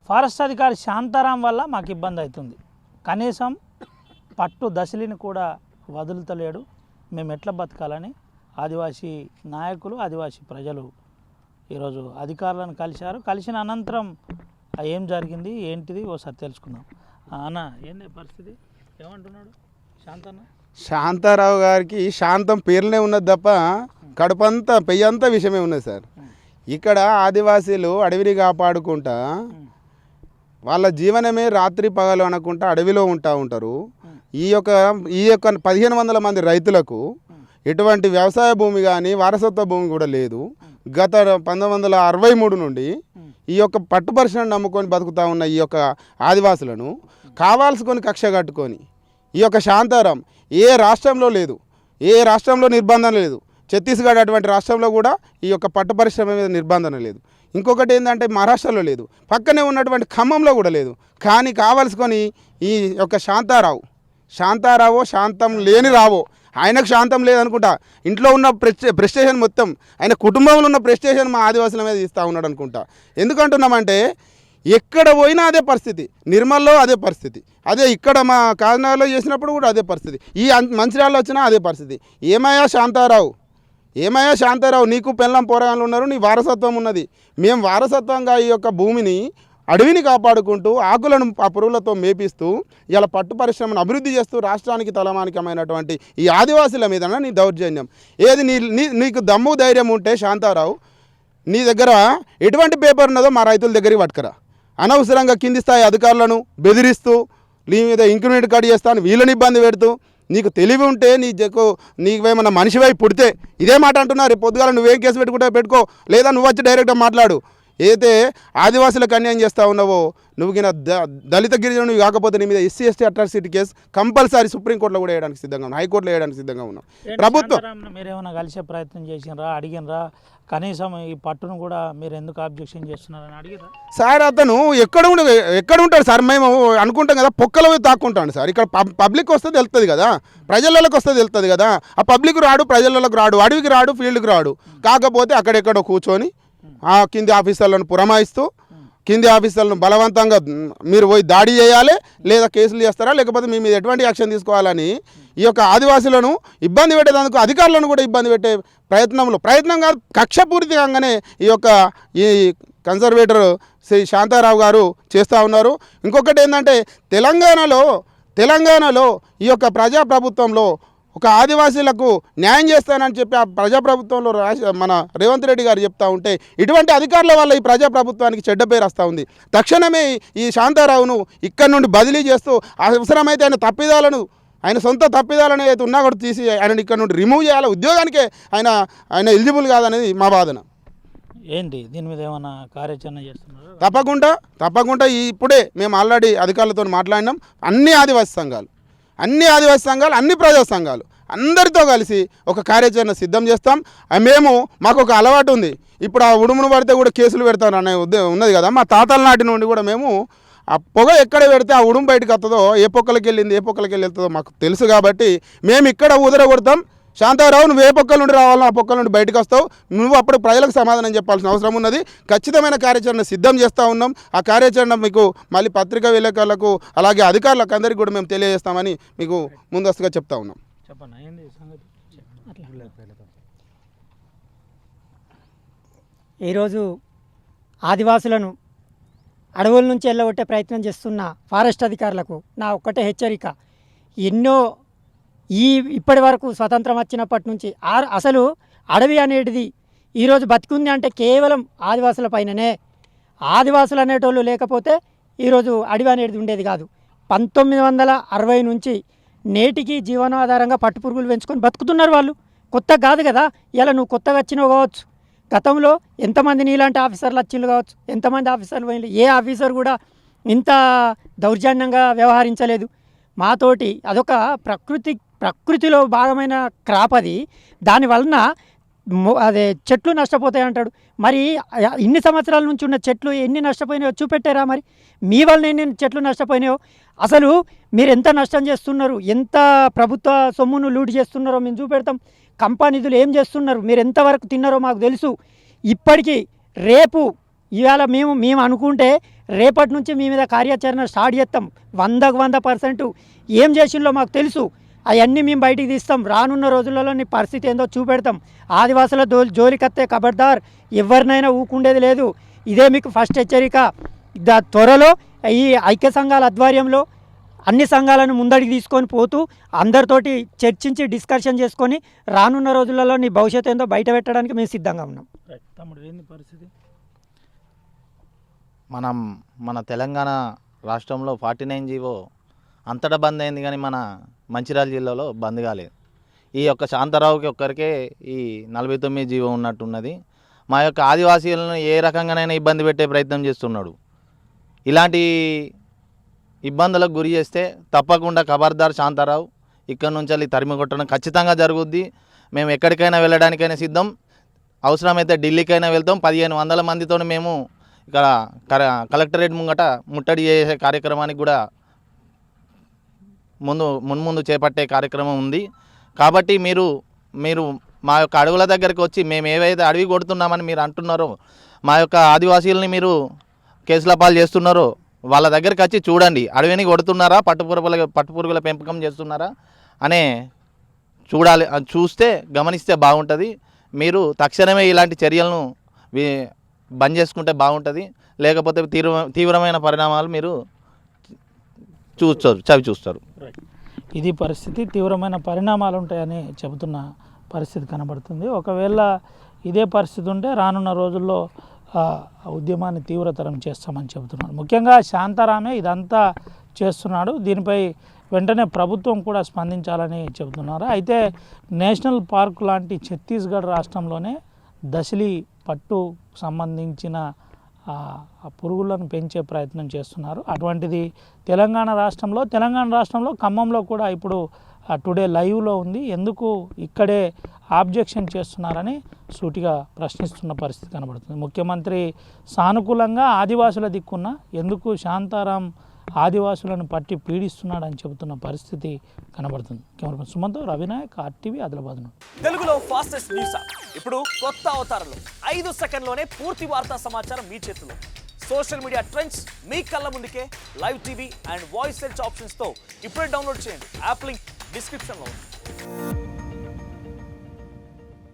Forest అధికారి శాంతారాం వల్ల మాకు ఇబ్బంది అవుతుంది. కనీసం పట్టు దశలిని కూడా వదులుతలేడు. మేము ఎట్లా బతకాలని ఆదివాసీ నాయకులు, ఆదివాసీ ప్రజలు ఈరోజు అధికారులను కలిశారు. కలిసిన అనంతరం ఏం జరిగింది ఏంటిది ఒకసారి తెలుసుకుందాం. అన్న, ఏంటి పరిస్థితి, ఏమంటున్నాడు శాంతారావు గారికి? శాంతం పేర్లనే ఉన్నది తప్ప కడుపంతా పెయ్యంతా విషయమే ఉన్నది సార్. ఇక్కడ ఆదివాసీలు అడవిని కాపాడుకుంటా వాళ్ళ జీవనమే రాత్రి పగలు అనకుండా అడవిలో ఉంటారు. ఈ యొక్క 1500 మంది రైతులకు ఎటువంటి వ్యవసాయ భూమి కానీ వారసత్వ భూమి కూడా లేదు. గత 1963 నుండి ఈ యొక్క పట్టు పరిశ్రమను నమ్ముకొని బతుకుతూ ఉన్న ఈ యొక్క ఆదివాసులను కావాల్సుకొని కక్ష కట్టుకొని ఈ యొక్క శాంతారాం ఏ రాష్ట్రంలో లేదు, ఏ రాష్ట్రంలో నిర్బంధం లేదు. ఛత్తీస్గఢ్ అటువంటి రాష్ట్రంలో కూడా ఈ యొక్క పట్టు పరిశ్రమ మీద నిర్బంధం లేదు. ఇంకొకటి ఏంటంటే మహారాష్ట్రలో లేదు, పక్కనే ఉన్నటువంటి ఖమ్మంలో కూడా లేదు. కానీ కావాల్సుకొని ఈ యొక్క శాంతారావు శాంతం లేని రావో, ఆయనకు శాంతం లేదనుకుంటా. ఇంట్లో ఉన్న ప్రెస్టేషన్ మొత్తం, ఆయన కుటుంబంలో ఉన్న ప్రెస్టేషన్ మా ఆదివాసుల మీద ఇస్తూ ఉన్నాడు అనుకుంటా. ఎందుకంటున్నామంటే ఎక్కడ పోయినా అదే పరిస్థితి. నిర్మల్లో అదే పరిస్థితి, అదే ఇక్కడ మా కాకినాడలో చేసినప్పుడు కూడా అదే పరిస్థితి, ఈ మంచిర్యాలలో వచ్చినా అదే పరిస్థితి. ఏమయ్యా శాంతారావు, నీకు పెళ్ళం పోరగాళ్ళు ఉన్నారు, నీ వారసత్వం ఉన్నది. మేము వారసత్వంగా ఈ యొక్క భూమిని, అడవిని కాపాడుకుంటూ ఆకులను ఆ పురుగులతో మేపిస్తూ ఇలా పట్టు పరిశ్రమను అభివృద్ధి చేస్తూ రాష్ట్రానికి తలమానికమైనటువంటి ఈ ఆదివాసుల మీద నీ దౌర్జన్యం ఏది? నీకు దమ్ము ధైర్యం ఉంటే శాంతారావు, నీ దగ్గర ఎటువంటి పేపర్ ఉన్నదో మా రైతుల దగ్గరికి పట్టుకురా. అనవసరంగా కింది స్థాయి అధికారులను బెదిరిస్తూ నీ మీద ఇంక్రిమెంట్ కట్ చేస్తాను, వీళ్ళని ఇబ్బంది పెడుతూ, నీకు తెలివి ఉంటే నీకేమన్నా మనిషివై పుడితే ఇదే మాట అంటున్నారు. పొద్దుగాల నువ్వేం కేసు పెట్టుకో, లేదా నువ్వు వచ్చి డైరెక్ట్గా మాట్లాడు. ఏదైతే ఆదివాసులకు అన్యాయం చేస్తూ ఉన్నావో, నువ్వు కింద దళిత గిరిజనుడు కాకపోతే నీ మీద SC ST atrocity case compulsory సుప్రీంకోర్టులో కూడా వేయడానికి సిద్ధంగా ఉన్నాం, హైకోర్టులో వేయడానికి సిద్ధంగా ఉన్నాం. ప్రభుత్వం మీరేమైనా కలిసే ప్రయత్నం చేసినరా, అడిగినరా? కనీసం ఈ పట్టును కూడా మీరు ఎందుకు ఆబ్జెక్షన్ చేస్తున్నారని అడిగిరా? సార్ అతను ఎక్కడ ఉంటాడు సార్? మేము అనుకుంటాం కదా, పొక్కలో తాక్కుంటాడు సార్. ఇక్కడ పబ్లిక్ వస్తే తెలుస్తుంది కదా, ప్రజలలోకి వస్తే తెలుస్తుంది కదా. ఆ పబ్లిక్ రాడు, ప్రజలలోకి రాడు, అడవికి రాడు, ఫీల్డ్కి రాడు. కాకపోతే అక్కడెక్కడో కూర్చొని ఆ కింది ఆఫీసర్లను పురమాయిస్తూ, కింది ఆఫీసర్లను బలవంతంగా మీరు పోయి దాడి చేయాలి, లేదా కేసులు చేస్తారా, లేకపోతే మీ మీద ఎటువంటి యాక్షన్ తీసుకోవాలని ఈ యొక్క ఆదివాసులను ఇబ్బంది పెట్టేందుకు, అధికారులను కూడా ఇబ్బంది పెట్టే ప్రయత్నం కాదు, కక్షపూరితంగానే ఈ కన్సర్వేటర్ శ్రీ శాంతారావు గారు చేస్తూ ఉన్నారు. ఇంకొకటి ఏంటంటే తెలంగాణలో ఈ యొక్క ప్రజాప్రభుత్వంలో ఒక ఆదివాసీలకు న్యాయం చేస్తానని చెప్పి ఆ ప్రజాప్రభుత్వంలో మన రేవంత్ రెడ్డి గారు చెప్తా ఉంటే, ఇటువంటి అధికారుల వల్ల ఈ ప్రజాప్రభుత్వానికి చెడ్డ పేరు వస్తూ ఉంది. తక్షణమే ఈ శాంతారావును ఇక్కడి నుండి బదిలీ చేస్తూ, అవసరమైతే ఆయన సొంత తప్పిదాలను అయితే ఉన్నా కూడా తీసి ఆయన ఇక్కడ నుండి రిమూవ్ చేయాలి. ఉద్యోగానికే ఆయన ఎలిజిబుల్ కాదనేది మా వాదన. ఏంటి దీని మీద ఏమైనా కార్యాచరణ చేస్తున్నారు? తప్పకుండా ఇప్పుడే మేము ఆల్రెడీ అధికారులతో మాట్లాడినాం. అన్ని ఆదివాసీ సంఘాలు, అన్ని ప్రజా సంఘాలు అందరితో కలిసి ఒక కార్యాచరణ సిద్ధం చేస్తాం. మాకు ఒక అలవాటు ఉంది. ఇప్పుడు ఆ ఉడుమును పడితే కూడా కేసులు పెడతాను అనే ఉన్నది కదా. మా తాతల నాటి నుండి కూడా మేము ఆ పొగ ఎక్కడ పెడితే ఆ ఉడుము బయటకు వస్తుందో, ఏ పొక్కలకి వెళ్తుందో మాకు తెలుసు. కాబట్టి మేము ఇక్కడ కొడతాం. శాంతారావు, నువ్వు ఏ పొక్కల నుండి రావాలో ఆ పొక్కల నుండి బయటకు వస్తావు. నువ్వు అప్పుడు ప్రజలకు సమాధానం చెప్పాల్సిన అవసరం ఉన్నది. ఖచ్చితమైన కార్యాచరణ సిద్ధం చేస్తూ ఉన్నాం. ఆ కార్యాచరణ మీకు మళ్ళీ పత్రికా విలేకరులకు, అలాగే అధికారులకు అందరికీ కూడా మేము తెలియజేస్తామని మీకు ముందస్తుగా చెప్తా ఉన్నాం. ఈరోజు ఆదివాసులను అడవుల నుంచి వెళ్ళగొట్టే ప్రయత్నం చేస్తున్న ఫారెస్ట్ అధికారులకు నా ఒక్కటే హెచ్చరిక. ఇప్పటి వరకు స్వతంత్రం వచ్చినప్పటి నుంచి అసలు అడవి అనేటిది ఈరోజు బతికుంది అంటే కేవలం ఆదివాసుల పైననే. ఆదివాసులు అనేటోళ్ళు లేకపోతే ఈరోజు అడవి అనేది ఉండేది కాదు. 1960 నుంచి నేటికి జీవనాధారంగా పట్టుపురుగులు పెంచుకొని బతుకుతున్నారు వాళ్ళు. కొత్త కాదు కదా. ఇలా నువ్వు కొత్తగా వచ్చినావు కావచ్చు, గతంలో ఎంతమంది నీలాంటి ఆఫీసర్లు వచ్చిండ్రు కావచ్చు, ఎంతమంది ఆఫీసర్లు పోయిన, ఏ ఆఫీసర్ కూడా ఇంత దౌర్జన్యంగా వ్యవహరించలేదు మాతోటి. అదొక ప్రకృతిలో భాగమైన క్రాప్ అది. దానివలన అదే చెట్లు నష్టపోతాయి అంటాడు. మరి ఇన్ని సంవత్సరాల నుంచి ఉన్న చెట్లు ఎన్ని నష్టపోయినాయో చూపెట్టారా? మరి మీ వలన ఎన్ని చెట్లు నష్టపోయినాయో, అసలు మీరు ఎంత నష్టం చేస్తున్నారు, ఎంత ప్రభుత్వ సొమ్మును లూట్ చేస్తున్నారో మేము చూపెడతాం. కంపెనీలు ఏం చేస్తున్నారు, మీరు ఎంతవరకు తిన్నారో మాకు తెలుసు. ఇప్పటికీ రేపు ఇవాళ మేము అనుకుంటే రేపటి నుంచి మీ మీద కార్యాచరణ స్టార్ట్ చేస్తాం. 100% ఏం చేసిందో మాకు తెలుసు. అవన్నీ మేము బయటికి తీస్తాం. రానున్న రోజులలో నీ పరిస్థితి ఏందో చూపెడతాం. ఆదివాసుల జోలికత్తే ఖబర్దార్, ఎవరినైనా ఊకుండేది లేదు. ఇదే మీకు ఫస్ట్ హెచ్చరిక. త్వరలో ఈ ఐక్య సంఘాల ఆధ్వర్యంలో అన్ని సంఘాలను ముందడికి తీసుకొని పోతూ అందరితోటి చర్చించి డిస్కషన్ చేసుకొని రానున్న రోజులలో నీ భవిష్యత్తు ఏందో బయట పెట్టడానికి మేము సిద్ధంగా ఉన్నాం. తమ్ముడు ఏంది పరిస్థితి? మన తెలంగాణ రాష్ట్రంలో 49 జీవో అంతటా బంద్ అయింది, కానీ మన మంచిర్యాల జిల్లాలో బంద్ కాలేదు. ఈ యొక్క శాంతారావుకి ఒక్కరికే ఈ 49 జీవో ఉన్నట్టున్నది. మా యొక్క ఆదివాసీలను ఏ రకంగానైనా ఇబ్బంది పెట్టే ప్రయత్నం చేస్తున్నాడు. ఇలాంటి ఇబ్బందులకు గురి చేస్తే తప్పకుండా ఖబర్దార్ శాంతారావు, ఇక్కడ నుంచి వెళ్ళి తరిమి కొట్టడం ఖచ్చితంగా జరుగుద్ది. మేము ఎక్కడికైనా వెళ్ళడానికైనా సిద్ధం. అవసరమైతే ఢిల్లీకైనా వెళ్తాం. 1500 మందితో మేము ఇక్కడ కలెక్టరేట్ ముంగట ముట్టడి చేసే కార్యక్రమానికి కూడా మున్ముందు చేపట్టే కార్యక్రమం ఉంది. కాబట్టి మీరు మా యొక్క అడవుల దగ్గరికి వచ్చి మేము ఏవైతే అడవి కొడుతున్నామని మీరు అంటున్నారో, మా యొక్క ఆదివాసీలని మీరు కేసుల పాలు చేస్తున్నారో వాళ్ళ దగ్గరికి వచ్చి చూడండి. అడవిని కొడుతున్నారా, పట్టుపురుగుల పెంపకం చేస్తున్నారా అనే చూడాలి. చూస్తే గమనిస్తే బాగుంటుంది. మీరు తక్షణమే ఇలాంటి చర్యలను బంద్ చేసుకుంటే బాగుంటుంది. లేకపోతే తీవ్రమైన పరిణామాలు మీరు చవి చూస్తారు. ఇది పరిస్థితి. తీవ్రమైన పరిణామాలు ఉంటాయని చెబుతున్న పరిస్థితి కనబడుతుంది. ఒకవేళ ఇదే పరిస్థితి ఉంటే రానున్న రోజుల్లో ఉద్యమాన్ని తీవ్రతరం చేస్తామని చెబుతున్నాడు. ముఖ్యంగా శాంతారామే ఇదంతా చేస్తున్నాడు. దీనిపై వెంటనే ప్రభుత్వం కూడా స్పందించాలని చెబుతున్నారు. అయితే నేషనల్ పార్క్ లాంటి ఛత్తీస్గఢ్ రాష్ట్రంలోనే దశలి పట్టు సంబంధించిన పురుగులను పెంచే ప్రయత్నం చేస్తున్నారు. అటువంటిది తెలంగాణ రాష్ట్రంలో ఖమ్మంలో కూడా ఇప్పుడు టుడే లైవ్లో ఉంది. ఎందుకు ఇక్కడే ఆబ్జెక్షన్ చేస్తున్నారని సూటిగా ప్రశ్నిస్తున్న పరిస్థితి కనబడుతుంది. ముఖ్యమంత్రి సానుకూలంగా ఆదివాసుల దిక్కున్న ఎందుకు శాంతారాం ఆదివాసులను పట్టి పీడిస్తున్నాడని చెబుతున్న పరిస్థితి కనబడుతుంది. కెమెరా సుమంతో రవినాయక్, RTV, ఆదిలాబాద్. తెలుగులో ఫాస్టెస్ట్ న్యూస్ ఇప్పుడు కొత్త అవతారంలో 5 సెకండ్లోనే పూర్తి వార్తా సమాచారం మీ చేతిలో. సోషల్ మీడియా ట్రెండ్స్ మీ కళ్ళ ముందుకే live TV and voice search ఆప్షన్స్తో ఇప్పుడే డౌన్లోడ్ చేయండి. యాప్ లింక్ డిస్క్రిప్షన్లో ఉంది.